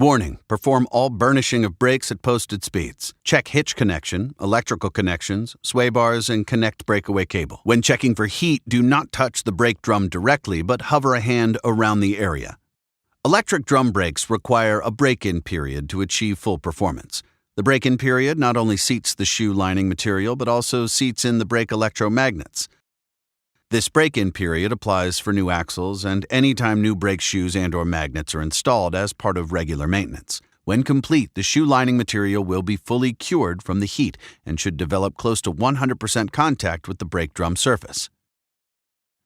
Warning: perform all burnishing of brakes at posted speeds. Check hitch connection, electrical connections, sway bars, and connect breakaway cable. When checking for heat, do not touch the brake drum directly, but hover a hand around the area. Electric drum brakes require a break-in period to achieve full performance. The break-in period not only seats the shoe lining material, but also seats in the brake electromagnets. This break-in period applies for new axles and anytime new brake shoes and/or magnets are installed as part of regular maintenance. When complete, the shoe lining material will be fully cured from the heat and should develop close to 100% contact with the brake drum surface.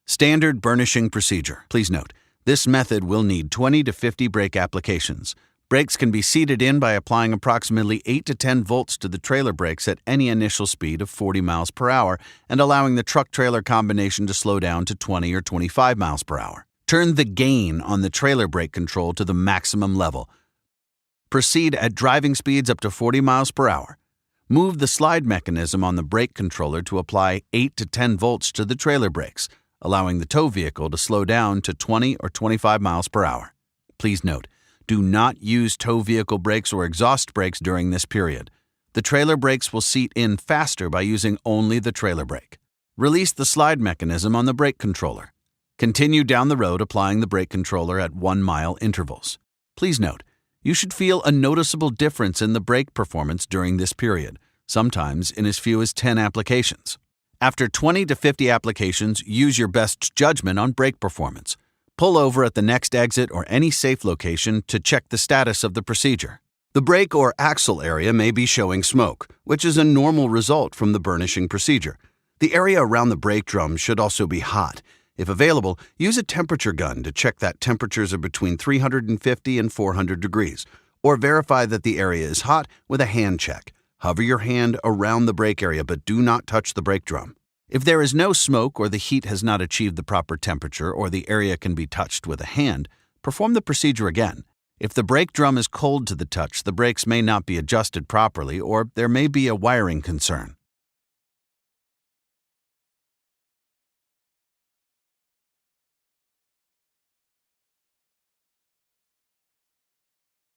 Standard burnishing procedure. Please note, this method will need 20 to 50 brake applications. Brakes can be seated in by applying approximately 8 to 10 volts to the trailer brakes at any initial speed of 40 miles per hour and allowing the truck-trailer combination to slow down to 20 or 25 miles per hour. Turn the gain on the trailer brake control to the maximum level. Proceed at driving speeds up to 40 miles per hour. Move the slide mechanism on the brake controller to apply 8 to 10 volts to the trailer brakes, allowing the tow vehicle to slow down to 20 or 25 miles per hour. Please note, do not use tow vehicle brakes or exhaust brakes during this period. The trailer brakes will seat in faster by using only the trailer brake. Release the slide mechanism on the brake controller. Continue down the road applying the brake controller at 1-mile intervals. Please note, you should feel a noticeable difference in the brake performance during this period, sometimes in as few as 10 applications. After 20 to 50 applications, use your best judgment on brake performance. Pull over at the next exit or any safe location to check the status of the procedure. The brake or axle area may be showing smoke, which is a normal result from the burnishing procedure. The area around the brake drum should also be hot. If available, use a temperature gun to check that temperatures are between 350 and 400 degrees, or verify that the area is hot with a hand check. Hover your hand around the brake area, but do not touch the brake drum. If there is no smoke or the heat has not achieved the proper temperature or the area can be touched with a hand, perform the procedure again. If the brake drum is cold to the touch, the brakes may not be adjusted properly or there may be a wiring concern.